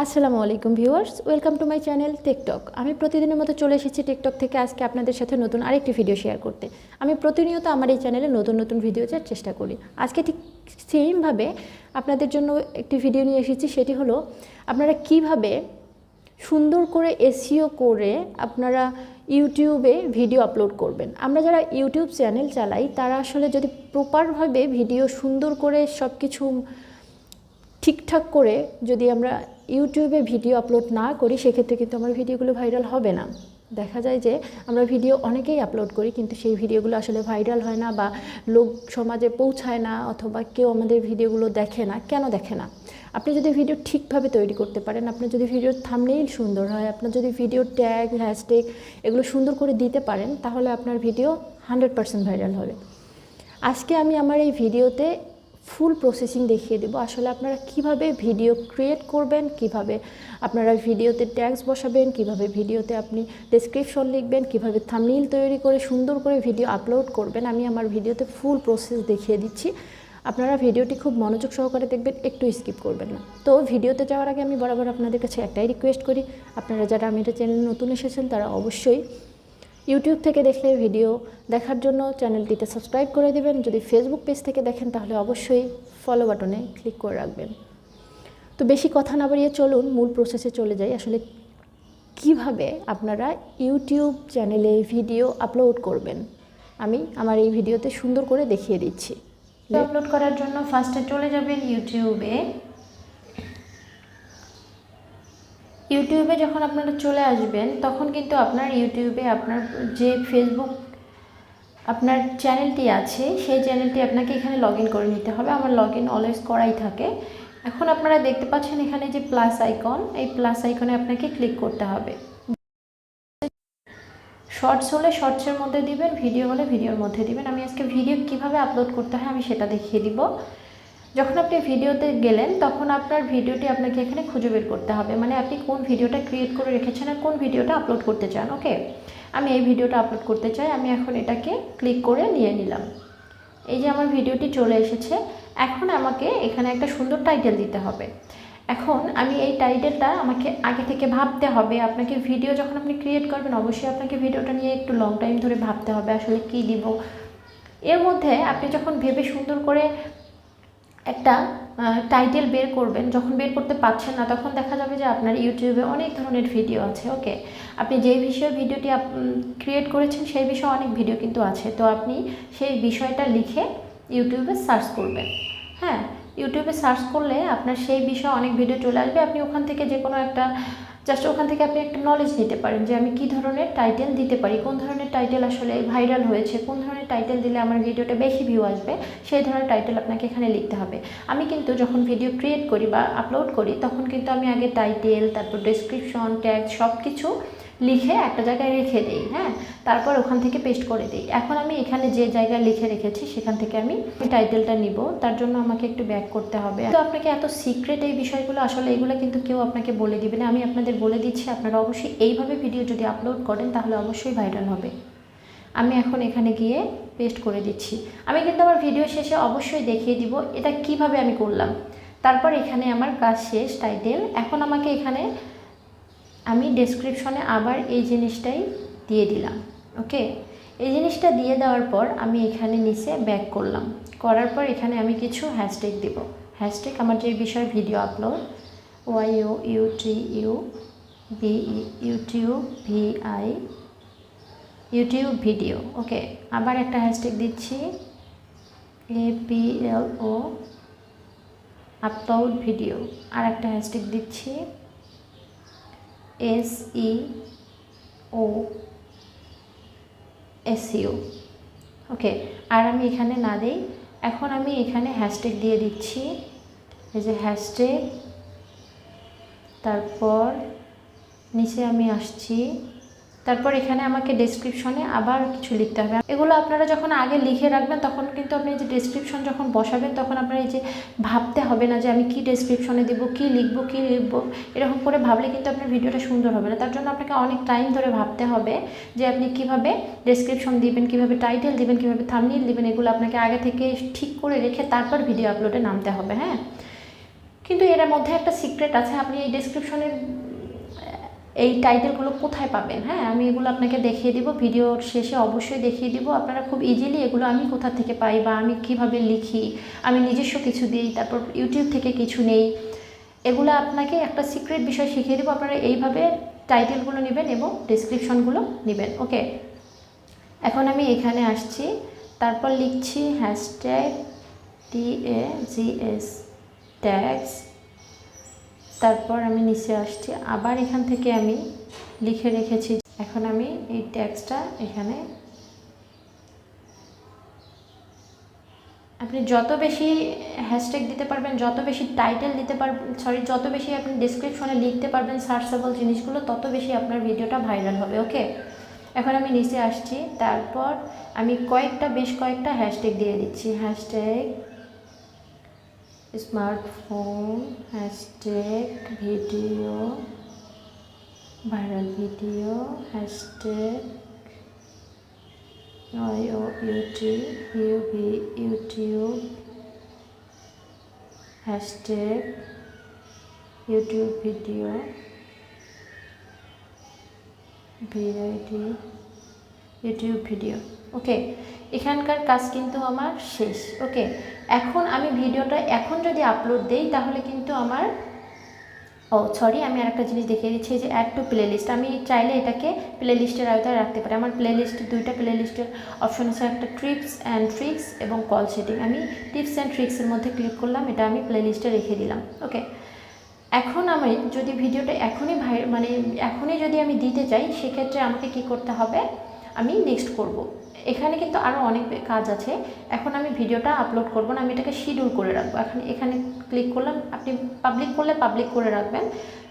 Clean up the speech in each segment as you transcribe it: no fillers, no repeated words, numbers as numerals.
আসসালামু আলাইকুম viewers, welcome to my channel TikTok. আমি প্রতিদিনের মতো চলে এসেছি টিকটক থেকে আজকে আপনাদের সাথে নতুন আরেকটি ভিডিও শেয়ার করতে। আমি প্রতিনিয়ত আমার এই চ্যানেলে নতুন নতুন ভিডিও দেওয়ার চেষ্টা করি। আজকে ঠিক সেমভাবে আপনাদের জন্য একটি ভিডিও নিয়ে এসেছি, সেটি হলো আপনারা কিভাবে সুন্দর করে এসইও করে আপনারা ইউটিউবে ভিডিও আপলোড করবেন। আমরা যারা ইউটিউব চ্যানেল চালাই তারা আসলে যদি প্রপারভাবে ভিডিও সুন্দর করে সব কিছু ঠিকঠাক করে যদি আমরা ইউটিউবে ভিডিও আপলোড না করি, সেক্ষেত্রে কিন্তু আমার ভিডিওগুলো ভাইরাল হবে না। দেখা যায় যে আমরা ভিডিও অনেকেই আপলোড করি, কিন্তু সেই ভিডিওগুলো আসলে ভাইরাল হয় না বা লোক সমাজে পৌঁছায় না, অথবা কেউ আমাদের ভিডিওগুলো দেখে না। কেন দেখে না? আপনি যদি ভিডিও ঠিকভাবে তৈরি করতে পারেন, আপনার যদি ভিডিওর থাম্বনেইল সুন্দর হয়, আপনার যদি ভিডিও ট্যাগ হ্যাশট্যাগ এগুলো সুন্দর করে দিতে পারেন, তাহলে আপনার ভিডিও 100% ভাইরাল হবে। আজকে আমি আমার এই ভিডিওতে ফুল প্রসেসিং দেখিয়ে দেবো আসলে আপনারা কিভাবে ভিডিও ক্রিয়েট করবেন, কিভাবে আপনারা ভিডিওতে ট্যাগস বসাবেন, কিভাবে ভিডিওতে আপনি ডেসক্রিপশন লিখবেন, কিভাবে থাম্বনেইল তৈরি করে সুন্দর করে ভিডিও আপলোড করবেন। আমি আমার ভিডিওতে ফুল প্রসেস দেখিয়ে দিচ্ছি। আপনারা ভিডিওটি খুব মনোযোগ সহকারে দেখবেন, একটু স্কিপ করবেন না। তো ভিডিওতে যাওয়ার আগে আমি বরাবর আপনাদের কাছে একটাই রিকোয়েস্ট করি, আপনারা যারা আমি এটা চ্যানেলে নতুন এসেছেন তারা অবশ্যই ইউটিউব থেকে দেখলে ভিডিও দেখার জন্য চ্যানেলটিতে সাবস্ক্রাইব করে দেবেন। যদি ফেসবুক পেজ থেকে দেখেন তাহলে অবশ্যই ফলো বাটনে ক্লিক করে রাখবেন। তো বেশি কথা না বাড়িয়ে চলুন মূল প্রসেসে চলে যাই। আসলে কিভাবে আপনারা ইউটিউব চ্যানেলে ভিডিও আপলোড করবেন আমি আমার এই ভিডিওতে সুন্দর করে দেখিয়ে দিচ্ছি। আপলোড করার জন্য ফার্স্টে চলে যাবেন ইউটিউবে। ইউটিউবে যখন আপনারা চলে আসবেন তখন কিন্তু আপনার ইউটিউবে আপনার যে ফেসবুক আপনার চ্যানেলটি আছে সেই চ্যানেলটি আপনাকে এখানে লগ ইন করে নিতে হবে। আমার লগ ইন অলওয়েজ করাই থাকে। এখন আপনারা দেখতে পাচ্ছেন এখানে যে প্লাস আইকন, এই প্লাস আইকনে আপনাকে ক্লিক করতে হবে। শর্টস হলে শর্টসের মধ্যে দিবেন, ভিডিও হলে ভিডিওর মধ্যে দিবেন। আমি আজকে ভিডিও কিভাবে আপলোড করতে হয় আমি সেটা দেখিয়ে দিব। যখন আপনি ভিডিওতে গেলেন তখন আপনার ভিডিওটি আপনাকে এখানে খুঁজে বের করতে হবে, মানে আপনি কোন ভিডিওটা ক্রিয়েট করে রেখেছেন আর কোন ভিডিওটা আপলোড করতে চান। ওকে, আমি এই ভিডিওটা আপলোড করতে চাই, আমি এখন এটাকে ক্লিক করে নিয়ে নিলাম। এই যে আমার ভিডিওটি চলে এসেছে। এখন আমাকে এখানে একটা সুন্দর টাইটেল দিতে হবে। এখন আমি এই টাইটেলটা আমাকে আগে থেকে ভাবতে হবে। আপনাকে ভিডিও যখন আপনি ক্রিয়েট করবেন অবশ্যই আপনাকে ভিডিওটা নিয়ে একটু লং টাইম ধরে ভাবতে হবে আসলে কি দিব। এর মধ্যে আপনি যখন ভেবে সুন্দর করে একটা টাইটেল বের করবেন, যখন বের করতে পারছেন না তখন দেখা যাবে যে আপনার ইউটিউবে অনেক ধরনের ভিডিও আছে। ওকে, আপনি যেই বিষয়ে ভিডিওটি ক্রিয়েট করেছেন সেই বিষয়ে অনেক ভিডিও কিন্তু আছে। তো আপনি সেই বিষয়টা লিখে ইউটিউবে সার্চ করবেন। হ্যাঁ, ইউটিউবে সার্চ করলে আপনার সেই বিষয়ে অনেক ভিডিও চলে আসবে। আপনি ওখান থেকে যে কোনো একটা জাস্ট ওখান থেকে আপনি একটা নলেজ নিতে পারেন যে আমি কী ধরনের টাইটেল দিতে পারি, কোন ধরনের টাইটেল আসলে ভাইরাল হয়েছে, কোন ধরনের টাইটেল দিলে আমার ভিডিওটা বেশি ভিউ আসবে, সেই ধরনের টাইটেল আপনাকে এখানে লিখতে হবে। আমি কিন্তু যখন ভিডিও ক্রিয়েট করি বা আপলোড করি তখন কিন্তু আমি আগে টাইটেল, তারপর ডেসক্রিপশন, ট্যাগ সব কিছু লিখে একটা জায়গায় রেখে দিই। হ্যাঁ, তারপর ওখান থেকে পেস্ট করে দিই। এখন আমি এখানে যে জায়গায় লিখে রেখেছি সেখান থেকে আমি টাইটেলটা নিব। তার জন্য আমাকে একটু ব্যাক করতে হবে। তো আপনাকে এত সিক্রেট এই বিষয়গুলো আসলে এগুলো কিন্তু কেউ আপনাকে বলে দিবে না, আমি আপনাদের বলে দিচ্ছি। আপনারা অবশ্যই এইভাবে ভিডিও যদি আপলোড করেন তাহলে অবশ্যই ভাইরাল হবে। আমি এখন এখানে গিয়ে পেস্ট করে দিচ্ছি। আমি কিন্তু আমার ভিডিও শেষে অবশ্যই দেখিয়ে দিব এটা কিভাবে আমি করলাম। তারপর এখানে আমার কাজ শেষ, টাইটেল। এখন আমাকে এখানে আমি ডেসক্রিপশনে আবার এই জিনিসটাই দিয়ে দিলাম। ওকে, এই জিনিসটা দিয়ে দেওয়ার পর আমি এখানে নিচে ব্যাক করলাম। করার পর এখানে আমি কিছু হ্যাশট্যাগ দেব। হ্যাশট্যাগ আমার যে বিষয় video upload, YOUTUBE YouTube video. Okay, আবার একটা হ্যাশট্যাগ দিচ্ছি APLO আপলোড ভিডিও। আর একটা হ্যাশট্যাগ দিচ্ছি SEO। ওকে, আর আমি এখানে না দেই। এখন আমি এখানে হ্যাশট্যাগ দিয়ে দিচ্ছি, এই যে হ্যাশট্যাগ। তারপর নিচে আমি আসছি। তারপর এখানে আমাকে ডেসক্রিপশনে আবার কিছু লিখতে হবে। এগুলো আপনারা যখন আগে লিখে রাখবেন তখন কিন্তু আপনি যে ডেসক্রিপশন যখন বসাবেন তখন আপনার এই যে ভাবতে হবে না যে আমি কি ডেসক্রিপশনে দেবো, কি লিখবো, এরকম করে ভাবলে কিন্তু আপনার ভিডিওটা সুন্দর হবে না। তার জন্য আপনাকে অনেক টাইম ধরে ভাবতে হবে যে আপনি কিভাবে ডেসক্রিপশন দিবেন, কিভাবে টাইটেল দিবেন, কিভাবে থাম্বনেইল দিবেন। এগুলো আপনাকে আগে থেকে ঠিক করে রেখে তারপর ভিডিও আপলোডে নামতে হবে। হ্যাঁ, কিন্তু এর মধ্যে একটা সিক্রেট আছে, আপনি এই ডেসক্রিপশনের এই টাইটেলগুলো কোথায় পাবেন, হ্যাঁ আমি এগুলো আপনাকে দেখিয়ে দিব, ভিডিওর শেষে অবশ্যই দেখিয়ে দিব। আপনারা খুব ইজিলি এগুলো আমি কোথা থেকে পাই বা আমি কিভাবে লিখি, আমি নিজস্ব কিছু দিই, তারপর ইউটিউব থেকে কিছু নেই, এগুলো আপনাকে একটা সিক্রেট বিষয় শিখিয়ে দেবো। আপনারা এইভাবে টাইটেলগুলো নেবেন এবং ডেসক্রিপশনগুলো নেবেন। ওকে, এখন আমি এখানে আসছি, তারপর লিখছি হ্যাশট্যাগ TAGS ট্যাগস, তারপর আমি নিচে আসছি, আবার এখান থেকে আমি লিখে রেখেছি। এখন আমি এই ট্যাগসটা এখানে, আপনি যত বেশি হ্যাশট্যাগ দিতে পারবেন, যত বেশি টাইটেল দিতে পারবেন, যত বেশি আপনি ডেসক্রিপশনে লিখতে পারবেন সার্চেবল জিনিসগুলো, তত বেশি আপনার ভিডিওটা ভাইরাল হবে। ওকে, এখন আমি নিচে আসছি, তারপর আমি বেশ কয়েকটা হ্যাশট্যাগ দিয়ে দিচ্ছি। Hashtag smartphone, hashtag video, viral video, hashtag YouTube, hashtag YouTube video, YouTube video. Okay, এখানকার কাজ কিন্তু আমার শেষ। ওকে, এখন আমি ভিডিওটা এখন যদি আপলোড দেই তাহলে কিন্তু আমার আমি আরেকটা জিনিস দেখিয়ে দিচ্ছি, যে অ্যাড টু প্লে লিস্ট। আমি চাইলে এটাকে প্লে লিস্টের আওতায় রাখতে পারি। আমার প্লে লিস্টে দুইটা প্লে লিস্টের অপশন আছে, একটা টিপস অ্যান্ড ট্রিক্স এবং কল সেটিং। আমি টিপস অ্যান্ড ট্রিক্সের মধ্যে ক্লিক করলাম, এটা আমি প্লে লিস্টে রেখে দিলাম। ওকে, এখন আমি যদি ভিডিওটা এখনই যদি আমি দিতে চাই, সেক্ষেত্রে আমাকে কি করতে হবে, আমি নেক্সট করব। এখানে কিন্তু আরও অনেক কাজ আছে। এখন আমি ভিডিওটা আপলোড করব না, আমি এটাকে শিডিউল করে রাখবো। এখানে ক্লিক করলাম, আপনি পাবলিক করলে পাবলিক করে রাখবেন,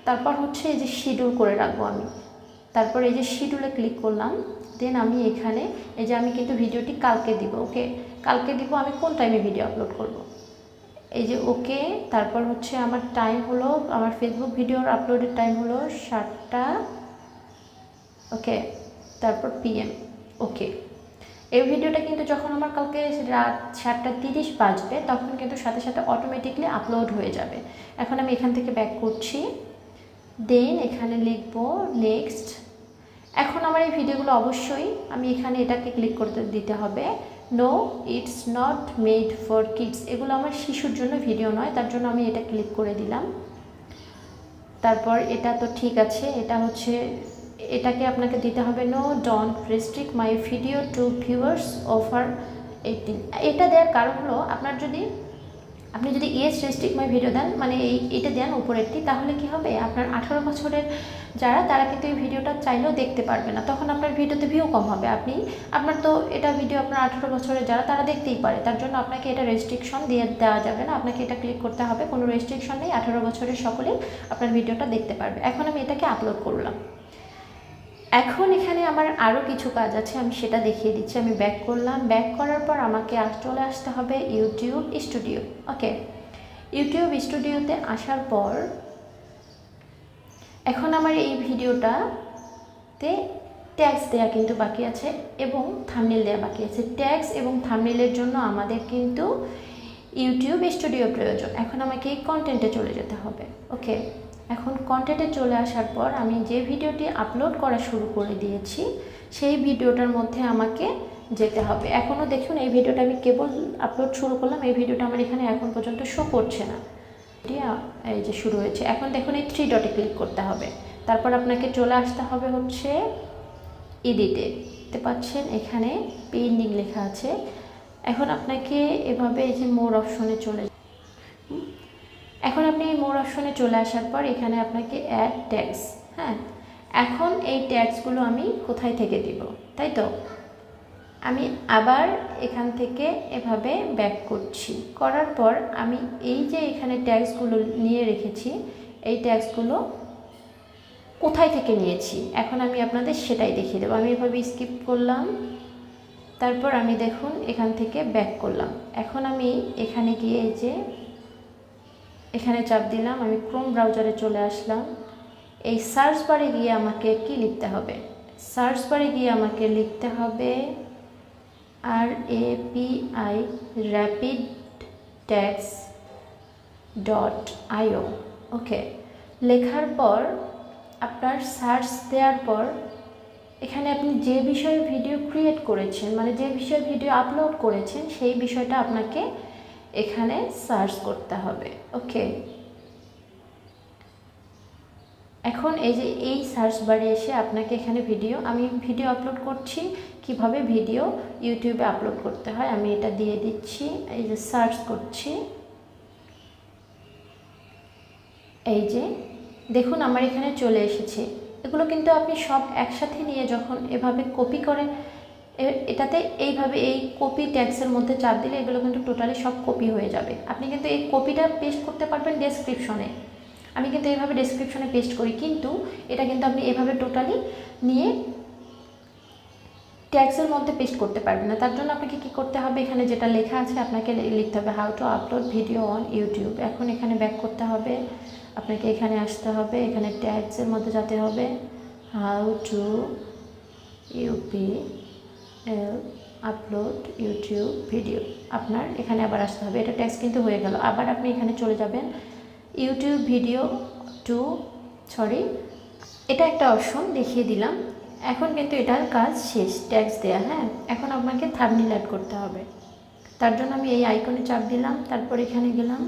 তারপর হচ্ছে এই যে শিডিউল করে রাখবো আমি, তারপর এই যে শিডিউলে ক্লিক করলাম, দেন আমি এখানে এই যে আমি কিন্তু ভিডিওটি কালকে দিব। ওকে, কালকে দিব, আমি কোন টাইমে ভিডিও আপলোড করব, এই যে ওকে, তারপর হচ্ছে আমার টাইম হলো, আমার ফেসবুক ভিডিওর আপলোডের টাইম হলো 7টা, ওকে, তারপর PM। ওকে, এই ভিডিওটা কিন্তু যখন আমার কালকে রাত 7:30 বাজবে, তখন কিন্তু সাথে সাথে অটোমেটিকলি আপলোড হয়ে যাবে। এখন আমি এখান থেকে ব্যাক করছি, দেন এখানে লিখব নেক্সট। এখন আমার এই ভিডিওগুলো অবশ্যই আমি এখানে এটাকে ক্লিক করতে দিতে হবে, no it's not made for kids, এগুলো আমার শিশুর জন্য ভিডিও নয়, তার জন্য আমি এটা ক্লিক করে দিলাম। তারপর এটা তো ঠিক আছে, এটাকে আপনাকে দিতে হবে, no don't restrict my video to viewers over 18। এটা দেওয়ার কারণ হলো, আপনি যদি ইয়েস রেস্ট্রিক্ট মাই ভিডিও দেন, মানে এটা দেন উপরেরটি, তাহলে কি হবে, আপনার 18 বছরের যারা, তারা কিন্তু এই ভিডিওটা চাইলেও দেখতে পারবে না, তখন আপনার ভিডিওতে ভিউ কম হবে। আপনার তো এটা ভিডিও আপনার 18 বছরের যারা, তারা দেখতেই পারে, তার জন্য আপনাকে এটা রেস্ট্রিকশন দেওয়া যাবে না, আপনাকে এটা ক্লিক করতে হবে, কোনো রেস্ট্রিকশন নেই, 18 বছরের সকলেই আপনার ভিডিওটা দেখতে পারবে। এখন আমি এটাকে আপলোড করলাম। এখন এখানে আমার আরও কিছু কাজ আছে, আমি সেটা দেখিয়ে দিচ্ছি। আমি ব্যাক করলাম, ব্যাক করার পর আমাকে চলে আসতে হবে ইউটিউব স্টুডিও। ওকে, ইউটিউব স্টুডিওতে আসার পর এখন আমার এই ভিডিওটাতে ট্যাগস দেওয়া কিন্তু বাকি আছে এবং থাম্বনেল দেওয়া বাকি আছে। ট্যাগস এবং থাম্বনেলের জন্য আমাদের কিন্তু ইউটিউব স্টুডিও প্রয়োজন। এখন আমাকে এই কন্টেন্টে চলে যেতে হবে। ওকে, এখন কন্টেন্টে চলে আসার পর আমি যে ভিডিওটি আপলোড করা শুরু করে দিয়েছি, সেই ভিডিওটার মধ্যে আমাকে যেতে হবে। এখনও দেখুন, এই ভিডিওটা আমি কেবল আপলোড শুরু করলাম, এই ভিডিওটা আমার এখানে এখন পর্যন্ত শো করছে না, এই যে শুরু হয়েছে। এখন দেখুন, এই 3 ডটে ক্লিক করতে হবে, তারপর আপনাকে চলে আসতে হবে হচ্ছে এডিটে, দেখতে পাচ্ছেন এখানে পেন্ডিং লেখা আছে। এখন আপনাকে এভাবে এই যে মোর অপশনে এখন আপনি এই মোর অপশনে চলে আসার পর এখানে আপনাকে অ্যাড ট্যাগস, হ্যাঁ, এখন এই ট্যাগসগুলো আমি কোথায় থেকে দিব, তাই তো আমি আবার এখান থেকে এভাবে ব্যাক করছি, করার পর আমি এই যে এখানে ট্যাগসগুলো নিয়ে রেখেছি, এই ট্যাগসগুলো কোথায় থেকে নিয়েছি এখন আমি আপনাদের সেটাই দেখিয়ে দেবো। আমি এভাবে স্কিপ করলাম, তারপর আমি দেখুন এখান থেকে ব্যাক করলাম। এখন আমি এখানে গিয়ে এই যে এখানে চাপ দিলাম, আমি ক্রোম ব্রাউজারে চলে আসলাম। এই সার্চ বারে গিয়ে আমাকে কি লিখতে হবে, সার্চ বারে গিয়ে আমাকে লিখতে হবে RAPI র্যাপিড ট্যাগস www.io। ওকে, লেখার পর আপনার সার্চ দেওয়ার পর এখানে আপনি যে বিষয়ে ভিডিও ক্রিয়েট করেছেন, মানে যে বিষয়ে ভিডিও আপলোড করেছেন, সেই বিষয়টা আপনাকে এখানে সার্চ করতে হবে। ওকে, এখন এই যে এই সার্চ বারে এসে আপনাকে এখানে আমি ভিডিও আপলোড করছি, কিভাবে ভিডিও ইউটিউবে আপলোড করতে হয় আমি এটা দিয়ে দিচ্ছি। এই যে সার্চ করছি, এই যে দেখুন আমার এখানে চলে এসেছে। এগুলো কিন্তু আপনি সব একসাথে নিয়ে যখন এভাবে কপি করেন, এটাতে এইভাবে এই কপি ট্যাক্সের মধ্যে চাপ দিলে এগুলো কিন্তু টোটালি সব কপি হয়ে যাবে। আপনি কিন্তু এই কপিটা পেস্ট করতে পারবেন ডেসক্রিপশনে। আমি কিন্তু এইভাবে ডেসক্রিপশনে পেস্ট করি, কিন্তু এটা কিন্তু আপনি এভাবে টোটালি নিয়ে ট্যাক্সের মধ্যে পেস্ট করতে পারবেন না। তার জন্য আপনাকে কী করতে হবে, এখানে যেটা লেখা আছে আপনাকে লিখতে হবে how to upload video on YouTube. এখন এখানে ব্যাক করতে হবে, আপনাকে এখানে আসতে হবে, এখানে ট্যাক্সের মধ্যে যেতে হবে how to upload YouTube video. আপনার এখানে আবার আসতে হবে, এটা ট্যাক্স কিন্তু হয়ে গেল। আবার আপনি এখানে চলে যাবেন ইউটিউব ভিডিও এটা একটা অপশন দেখিয়ে দিলাম। এখন কিন্তু এটার কাজ শেষ, ট্যাক্স দেয়া। হ্যাঁ, এখন আপনাকে থাম্বনেল অ্যাড করতে হবে। তার জন্য আমি এই আইকনে চাপ দিলাম, তারপর এখানে গেলাম,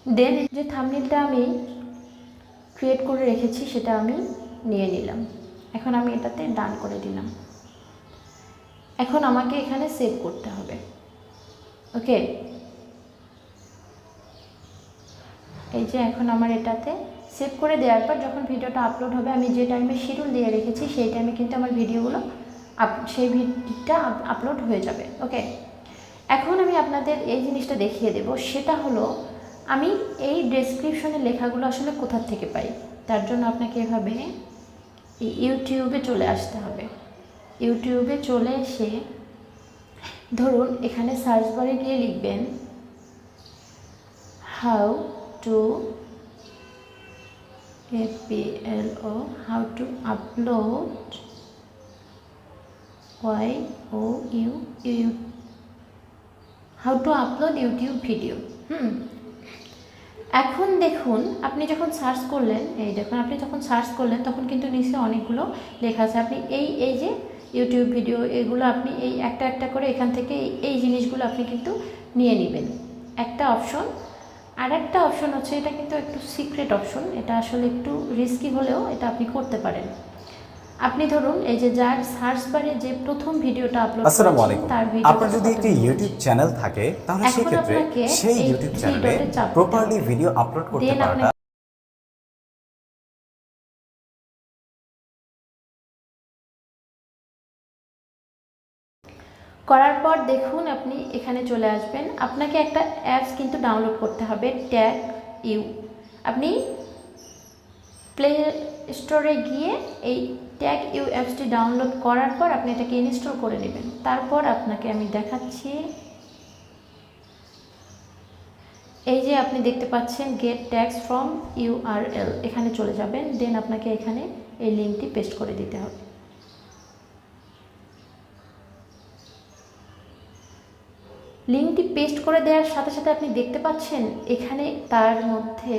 দেন যে থাম্বনেলটা আমি ক্রিয়েট করে রেখেছি সেটা আমি নিয়ে নিলাম। এখন আমি এটাতে ডান করে দিলাম। এখন আমাকে এখানে সেভ করতে হবে। ওকে, এই যে এখন আমার এটাতে সেভ করে দেওয়ার পর যখন ভিডিওটা আপলোড হবে, আমি যে টাইমে শিডিউল দিয়ে রেখেছি সেই টাইমে কিন্তু আমার ভিডিওগুলো সেই ভিডিওটা আপলোড হয়ে যাবে। ওকে, এখন আমি আপনাদের এই জিনিসটা দেখিয়ে দেব, সেটা হলো আমি এই ডেসক্রিপশনের লেখাগুলো আসলে কোথা থেকে পাই। তার জন্য আপনাকে এভাবে ইউটিউবে চলে আসতে হবে। ইউটিউবে চলে এসে ধরুন এখানে সার্চ বারে গিয়ে লিখবেন how to how to upload how to upload YouTube video. এখন দেখুন আপনি যখন সার্চ করলেন, এই দেখুন আপনি যখন সার্চ করলেন তখন কিন্তু নিচে অনেকগুলো লেখা আছে। আপনি এই যে ইউটিউব ভিডিও, এগুলো আপনি এই একটা একটা করে এখান থেকে এই জিনিসগুলো আপনি কিন্তু নিয়ে নেবেন, একটা অপশন। আর একটা অপশন হচ্ছে, এটা কিন্তু একটু সিক্রেট অপশন, এটা আসলে একটু রিস্কি হলেও এটা আপনি করতে পারেন। আপনি ধরুন এই যে যার সার্চ বারে যে প্রথম ভিডিওটা আপলোড করেছেন তার ভিডিও, আপনার যদি একটি ইউটিউব চ্যানেল থাকে তাহলে সেই ক্ষেত্রে সেই ইউটিউব চ্যানেলে প্রপারলি ভিডিও আপলোড করতে পারাটা করার পর দেখুন আপনি এখানে চলে আসবেন। আপনাকে একটা অ্যাপস কিন্তু ডাউনলোড করতে হবে, ট্যাগ ইউ। আপনি প্লে স্টোরে গিয়ে এই ট্যাগ ইউ অ্যাপসটি ডাউনলোড করার পর আপনি এটাকে ইনস্টল করে নেবেন। তারপর আপনাকে আমি দেখাচ্ছি, এই যে আপনি দেখতে পাচ্ছেন গেট ট্যাগস ফ্রম ইউআরএল, এখানে চলে যাবেন। দেন আপনাকে এখানে এই লিঙ্কটি পেস্ট করে দিতে হবে। লিঙ্কটি পেস্ট করে দেওয়ার সাথে সাথে আপনি দেখতে পাচ্ছেন এখানে তার মধ্যে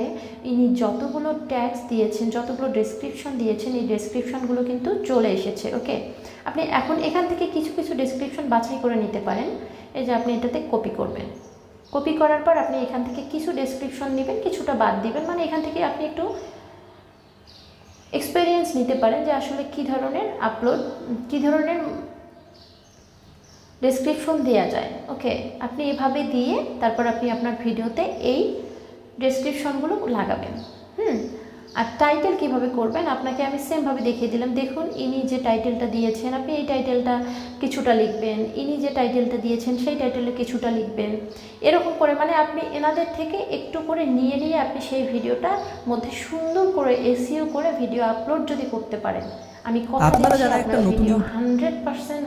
ইনি যতগুলো ট্যাগস দিয়েছেন, যতগুলো ডেসক্রিপশন দিয়েছেন, এই ডেসক্রিপশনগুলো কিন্তু চলে এসেছে। ওকে, আপনি এখন এখান থেকে কিছু কিছু ডেসক্রিপশন বাছাই করে নিতে পারেন। এই যে আপনি এটাতে কপি করবেন, কপি করার পর আপনি এখান থেকে কিছু ডেসক্রিপশন নেবেন, কিছুটা বাদ দিবেন, মানে এখান থেকে আপনি একটু এক্সপেরিয়েন্স নিতে পারেন যে আসলে কী ধরনের ডেসক্রিপশন দেওয়া যায়। ওকে, আপনি এভাবে দিয়ে তারপর আপনি আপনার ভিডিওতে এই ডেসক্রিপশনগুলো লাগাবেন। আর টাইটেল কিভাবে করবেন আপনাকে আমি সেমভাবে দেখিয়ে দিলাম। দেখুন ইনি যে টাইটেলটা দিয়েছেন আপনি এই টাইটেলটা কিছুটা লিখবেন, ইনি যে টাইটেলটা দিয়েছেন সেই টাইটেলে কিছুটা লিখবেন, এরকম করে মানে আপনি এনাদের থেকে একটু করে নিয়ে নিয়ে আপনি সেই ভিডিওটার মধ্যে সুন্দর করে এসইও করে ভিডিও আপলোড যদি করতে পারেন, আমি কথা দিচ্ছি আপনার ভিডিও 100%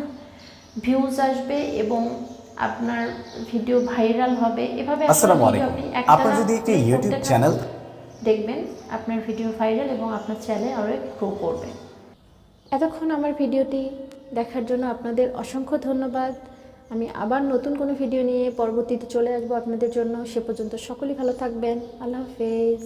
ভিউজ আসবে এবং আপনার ভিডিও ভাইরাল হবে। এভাবে আপনার যদি একটি ইউটিউব চ্যানেল দেখবেন আপনার ভিডিও ভাইরাল এবং আপনার চ্যানেল আরও গ্রো করবে। এতক্ষণ আমার ভিডিওটি দেখার জন্য আপনাদের অসংখ্য ধন্যবাদ। আমি আবার নতুন কোনো ভিডিও নিয়ে পরবর্তীতে চলে আসবো আপনাদের জন্য। সে পর্যন্ত সকলেই ভালো থাকবেন। আল্লাহ হাফেজ।